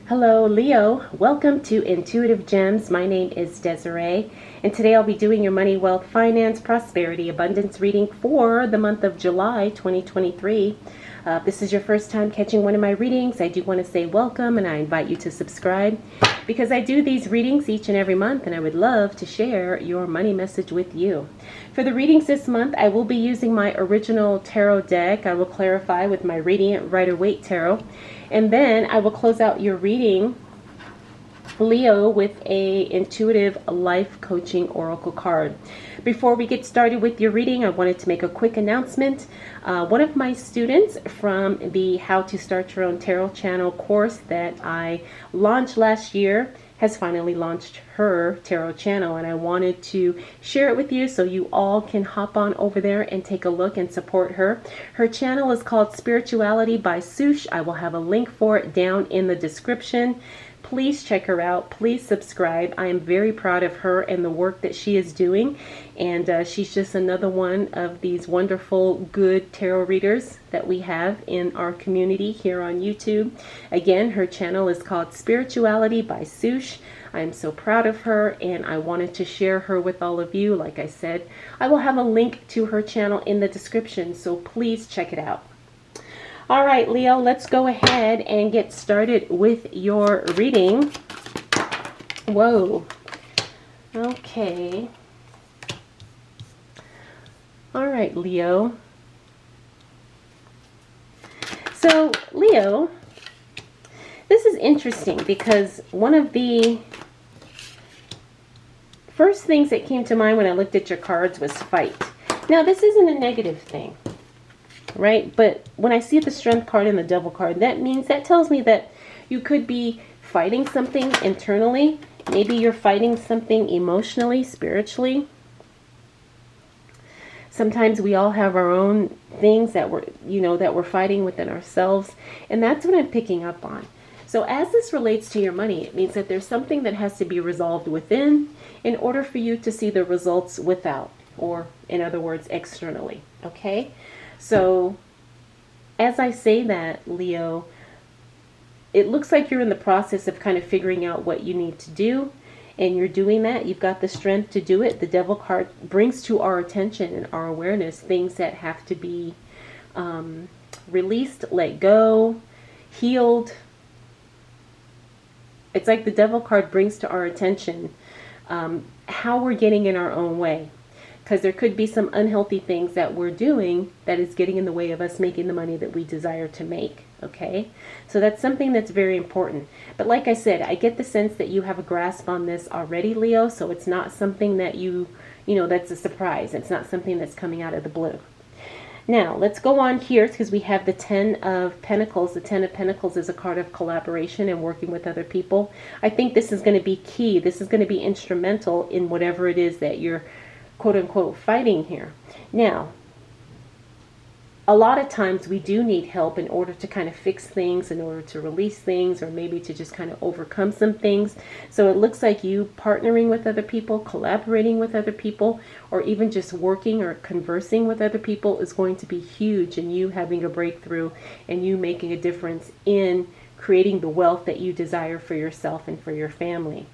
Hello, Leo. Welcome to Intuitive Gems. My name is Desiree, and today I'll be doing your money, wealth, finance, prosperity, abundance reading for the month of July 2023. If this is your first time catching one of my readings, I do want to say welcome, and I invite you to subscribe because I do these readings each and every month, and I would love to share your money message with you. For the readings this month, I will be using my original tarot deck. I will clarify with my Radiant Rider-Waite Tarot. And then I will close out your reading, Leo, with a intuitive life coaching oracle card. Before we get started with your reading, I wanted to make a quick announcement. One of my students from the How to Start Your Own Tarot channel course that I launched last year has finally launched her tarot channel, and I wanted to share it with you so you all can hop on over there and take a look and support her. Her channel is called Spirituality by Soosh. I will have a link for it down in the description. Please check her out. Please subscribe. I am very proud of her and the work that she is doing. And she's just another one of these wonderful, good tarot readers that we have in our community here on YouTube. Again, her channel is called Spirituality by Soosh. I am so proud of her, and I wanted to share her with all of you. Like I said, I will have a link to her channel in the description, so please check it out. All right, Leo, let's go ahead and get started with your reading. Whoa. Okay. All right, Leo. So, Leo, this is interesting because one of the first things that came to mind when I looked at your cards was fight. Now, this isn't a negative thing, right? But when I see the Strength card and the Devil card, that tells me that you could be fighting something internally. Maybe you're fighting something emotionally, spiritually. Sometimes we all have our own things that we're fighting within ourselves, and that's what I'm picking up on. So as this relates to your money, it means that there's something that has to be resolved within in order for you to see the results without, or in other words, externally. Okay? So as I say that, Leo, it looks like you're in the process of kind of figuring out what you need to do, and you're doing that. You've got the strength to do it. The Devil card brings to our attention and our awareness things that have to be released, let go, healed. It's like the Devil card brings to our attention how we're getting in our own way. Because there could be some unhealthy things that we're doing that is getting in the way of us making the money that we desire to make. Okay? So that's something that's very important. But like I said, I get the sense that you have a grasp on this already, Leo. So it's not something that that's a surprise. It's not something that's coming out of the blue. Now, let's go on here because we have the Ten of Pentacles. The Ten of Pentacles is a card of collaboration and working with other people. I think this is going to be key. This is going to be instrumental in whatever it is that you're quote-unquote fighting here. Now, a lot of times we do need help in order to kind of fix things, in order to release things, or maybe to just kind of overcome some things. So it looks like you partnering with other people, collaborating with other people, or even just working or conversing with other people is going to be huge in you having a breakthrough and you making a difference in creating the wealth that you desire for yourself and for your family.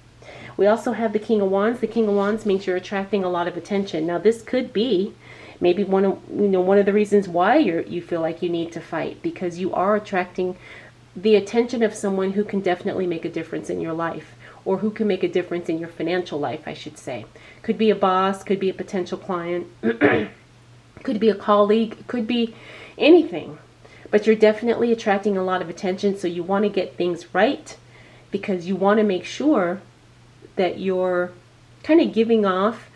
We also have the King of Wands. The King of Wands means you're attracting a lot of attention. Now, this could be maybe one of the reasons why you feel like you need to fight, because you are attracting the attention of someone who can definitely make a difference in your life, or who can make a difference in your financial life, I should say. Could be a boss, could be a potential client, could be a colleague, could be anything. But you're definitely attracting a lot of attention, so you want to get things right because you want to make sure that you're kind of giving off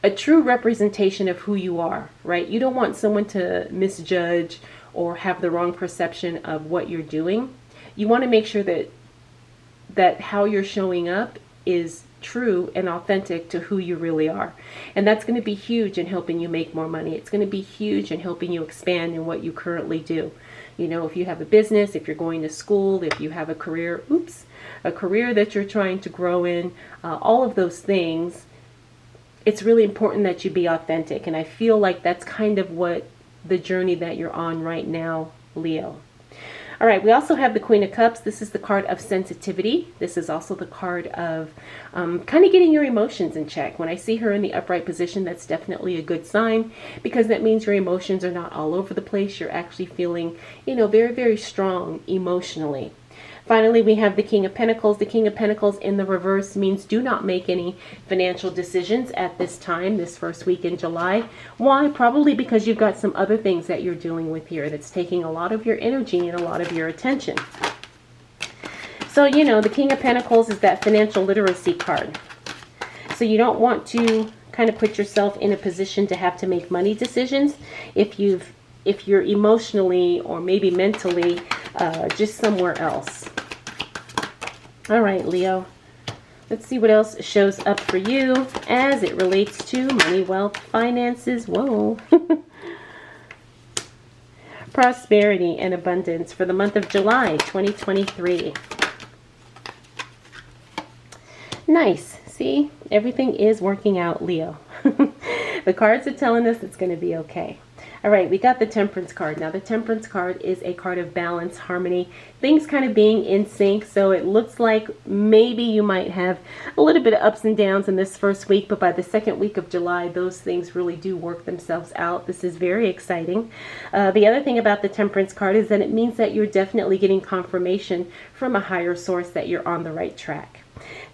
a true representation of who you are, right? You don't want someone to misjudge or have the wrong perception of what you're doing. You want to make sure that how you're showing up is true and authentic to who you really are. And that's going to be huge in helping you make more money. It's going to be huge in helping you expand in what you currently do. If you have a business, if you're going to school, if you have a career, a career that you're trying to grow in, all of those things, it's really important that you be authentic. And I feel like that's kind of what the journey that you're on right now, Leo. All All right, we also have the Queen of Cups. This is the card of sensitivity. This is also the card of kind of getting your emotions in check. When I see her in the upright position, that's definitely a good sign, because that means your emotions are not all over the place. You're actually feeling, very, very strong emotionally. Finally, we have the King of Pentacles. The King of Pentacles in the reverse means do not make any financial decisions at this time, this first week in July. Why? Probably because you've got some other things that you're dealing with here that's taking a lot of your energy and a lot of your attention. So, the King of Pentacles is that financial literacy card. So you don't want to kind of put yourself in a position to have to make money decisions if you're emotionally or maybe mentally just somewhere else. All right, Leo. Let's see what else shows up for you as it relates to money, wealth, finances. Whoa. Prosperity and abundance for the month of July 2023. Nice. See, everything is working out, Leo. The cards are telling us it's going to be okay. All right, we got the Temperance card. Now, the Temperance card is a card of balance, harmony, things kind of being in sync. So it looks like maybe you might have a little bit of ups and downs in this first week, but by the second week of July, those things really do work themselves out. This is very exciting. The other thing about the Temperance card is that it means that you're definitely getting confirmation from a higher source that you're on the right track.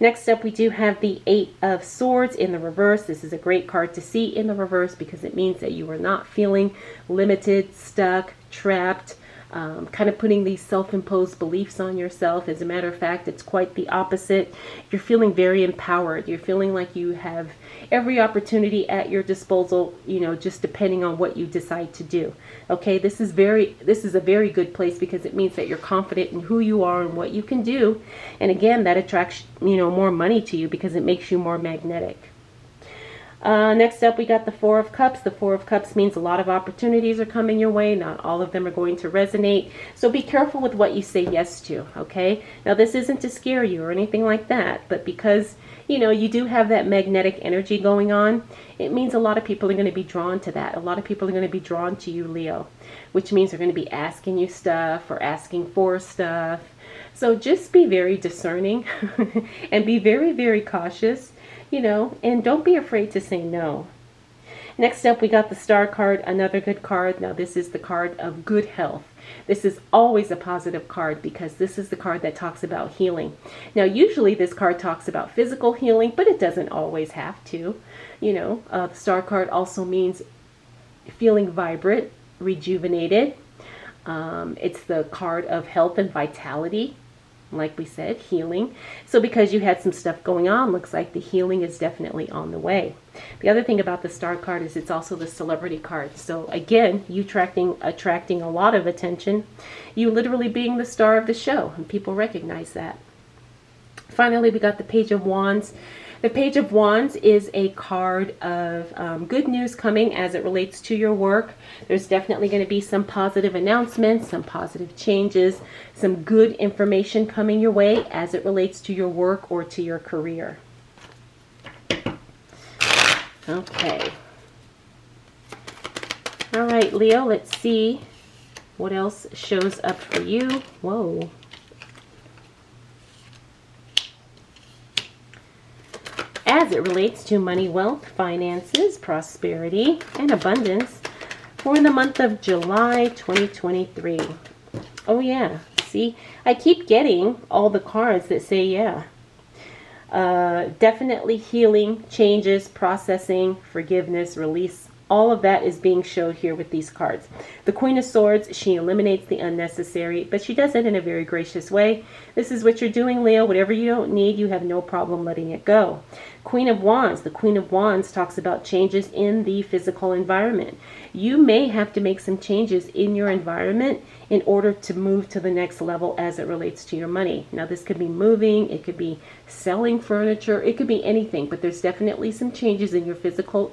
Next up, we do have the Eight of Swords in the reverse. This is a great card to see in the reverse because it means that you are not feeling limited, stuck, trapped, kind of putting these self-imposed beliefs on yourself. As a matter of fact, it's quite the opposite. You're feeling very empowered. You're feeling like you have every opportunity at your disposal, just depending on what you decide to do. Okay, this is a very good place because it means that you're confident in who you are and what you can do. And again, that attracts, more money to you because it makes you more magnetic. Next up, we got the Four of Cups. The Four of Cups means a lot of opportunities are coming your way. Not all of them are going to resonate. So be careful with what you say yes to, okay? Now, this isn't to scare you or anything like that, but because, you do have that magnetic energy going on, it means a lot of people are going to be drawn to that. A lot of people are going to be drawn to you, Leo, which means they're going to be asking you stuff or asking for stuff. So just be very discerning and be very, very cautious. And don't be afraid to say no. Next up, we got the Star card, another good card. Now, this is the card of good health. This is always a positive card because this is the card that talks about healing. Now, usually this card talks about physical healing, but it doesn't always have to. The Star card also means feeling vibrant, rejuvenated. It's the card of health and vitality. Like we said, healing. So because you had some stuff going on, looks like the healing is definitely on the way. The other thing about the Star card is it's also the celebrity card. So again, you attracting a lot of attention. You literally being the star of the show, and people recognize that. Finally, we got the Page of Wands. The Page of Wands is a card of good news coming as it relates to your work. There's definitely going to be some positive announcements, some positive changes, some good information coming your way as it relates to your work or to your career. Okay. All right, Leo, let's see what else shows up for you. Whoa. As it relates to money, wealth, finances, prosperity, and abundance for the month of July 2023. Oh yeah, see, I keep getting all the cards that say yeah. Definitely healing, changes, processing, forgiveness, release. All of that is being shown here with these cards. The Queen of Swords, she eliminates the unnecessary, but she does it in a very gracious way. This is what you're doing, Leo. Whatever you don't need, you have no problem letting it go. Queen of Wands. The Queen of Wands talks about changes in the physical environment. You may have to make some changes in your environment in order to move to the next level as it relates to your money. Now, this could be moving, it could be selling furniture, it could be anything, but there's definitely some changes in your physical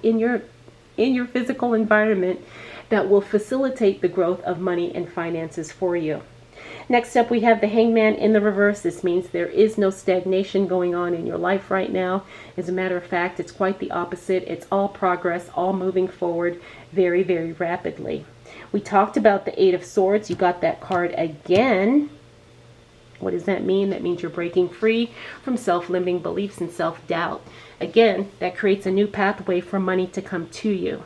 environment that will facilitate the growth of money and finances for you. Next up, we have the Hangman in the reverse. This means there is no stagnation going on in your life right now. As a matter of fact, it's quite the opposite. It's all progress, all moving forward very, very rapidly. We talked about the Eight of Swords. You got that card again. What does that mean? That means you're breaking free from self-limiting beliefs and self-doubt. Again, that creates a new pathway for money to come to you.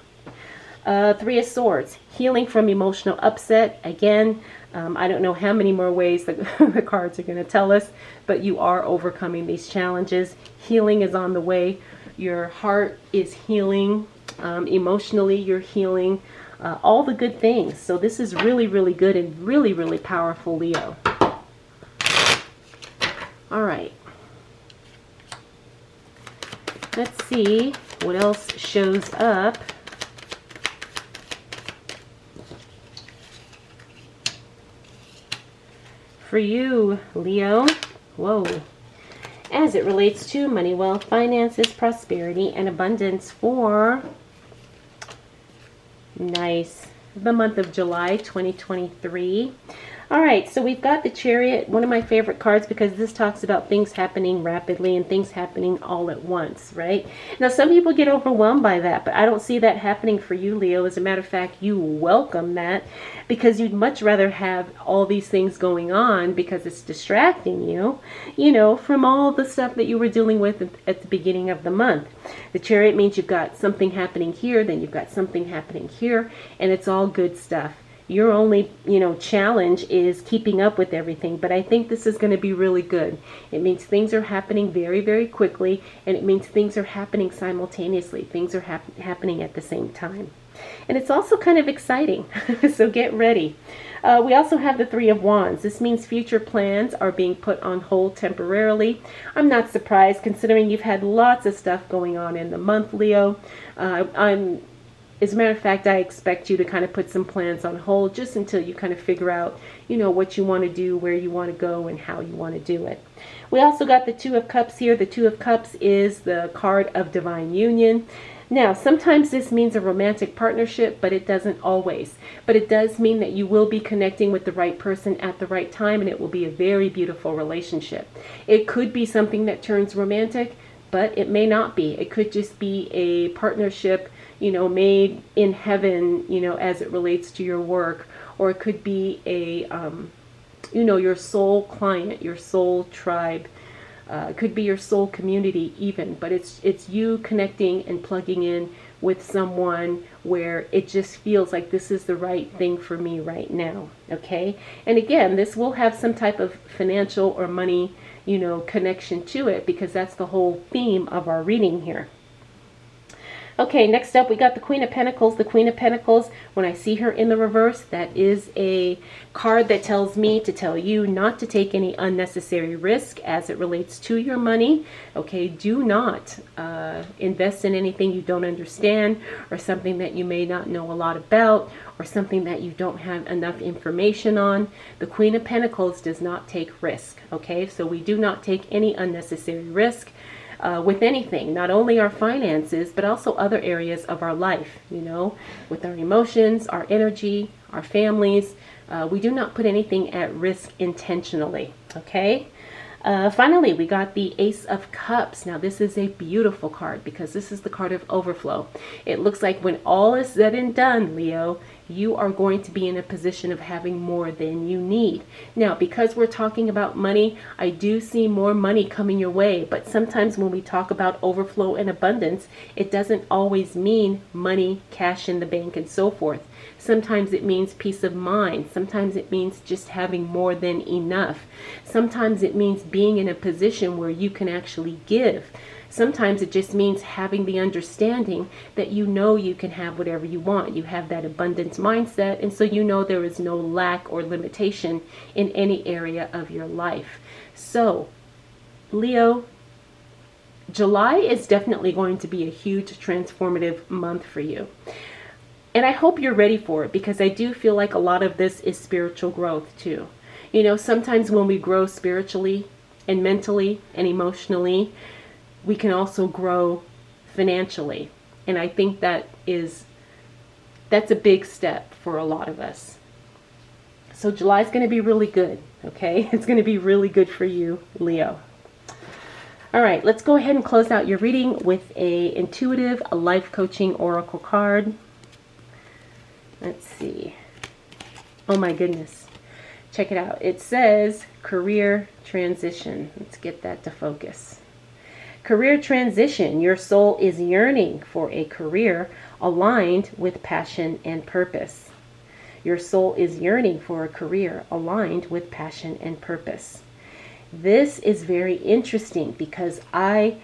Three of Swords, healing from emotional upset. Again, I don't know how many more ways the cards are going to tell us, but you are overcoming these challenges. Healing is on the way. Your heart is healing. Emotionally, you're healing. All the good things. So this is really, really good and really, really powerful, Leo. All right. Let's see what else shows up. For you, Leo. Whoa. As it relates to money, wealth, finances, prosperity, and abundance for the month of July 2023. All right, so we've got the Chariot, one of my favorite cards, because this talks about things happening rapidly and things happening all at once, right? Now, some people get overwhelmed by that, but I don't see that happening for you, Leo. As a matter of fact, you welcome that because you'd much rather have all these things going on because it's distracting you, from all the stuff that you were dealing with at the beginning of the month. The Chariot means you've got something happening here, then you've got something happening here, and it's all good stuff. Your only, challenge is keeping up with everything. But I think this is going to be really good. It means things are happening very, very quickly. And it means things are happening simultaneously. Things are happening at the same time. And it's also kind of exciting. So get ready. We also have the Three of Wands. This means future plans are being put on hold temporarily. I'm not surprised considering you've had lots of stuff going on in the month, Leo. As a matter of fact, I expect you to kind of put some plans on hold just until you kind of figure out, what you want to do, where you want to go, and how you want to do it. We also got the Two of Cups here. The Two of Cups is the card of divine union. Now, sometimes this means a romantic partnership, but it doesn't always. But it does mean that you will be connecting with the right person at the right time, and it will be a very beautiful relationship. It could be something that turns romantic, but it may not be. It could just be a partnership, made in heaven, as it relates to your work, or it could be a, your soul client, your soul tribe. It could be your soul community even, but it's you connecting and plugging in with someone where it just feels like this is the right thing for me right now. Okay. And again, this will have some type of financial or money, connection to it, because that's the whole theme of our reading here. Okay, next up we got the Queen of Pentacles. The Queen of Pentacles, when I see her in the reverse, that is a card that tells me to tell you not to take any unnecessary risk as it relates to your money. Okay, do not invest in anything you don't understand, or something that you may not know a lot about, or something that you don't have enough information on. The Queen of Pentacles does not take risk. Okay, so we do not take any unnecessary risk. With anything, not only our finances, but also other areas of our life, with our emotions, our energy, our families. We do not put anything at risk intentionally, okay? Finally, we got the Ace of Cups. Now, this is a beautiful card because this is the card of overflow. It looks like when all is said and done, Leo, you are going to be in a position of having more than you need. Now, because we're talking about money, I do see more money coming your way. But sometimes when we talk about overflow and abundance, it doesn't always mean money, cash in the bank, and so forth. Sometimes it means peace of mind. Sometimes it means just having more than enough. Sometimes it means being in a position where you can actually give. Sometimes it just means having the understanding that you can have whatever you want. You have that abundance mindset, and so there is no lack or limitation in any area of your life. So, Leo, July is definitely going to be a huge transformative month for you. And I hope you're ready for it, because I do feel like a lot of this is spiritual growth too. Sometimes when we grow spiritually and mentally and emotionally, we can also grow financially. And I think that's a big step for a lot of us. So July is going to be really good, okay? It's going to be really good for you, Leo. All right, let's go ahead and close out your reading with a intuitive life coaching oracle card. Let's see. Oh my goodness. Check it out. It says career transition. Let's get that to focus. Career transition. Your soul is yearning for a career aligned with passion and purpose. Your soul is yearning for a career aligned with passion and purpose. This is very interesting because I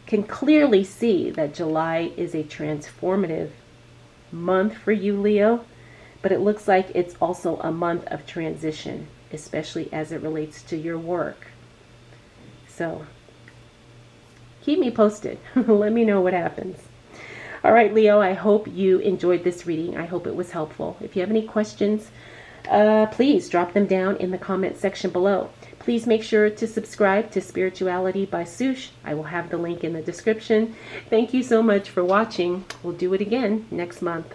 can clearly see that July is a transformative month for you, Leo, but it looks like it's also a month of transition, especially as it relates to your work. So keep me posted. Let me know what happens. All right, Leo, I hope you enjoyed this reading. I hope it was helpful. If you have any questions, please drop them down in the comment section below. Please make sure to subscribe to Spirituality by Soosh. I will have the link in the description. Thank you so much for watching. We'll do it again next month.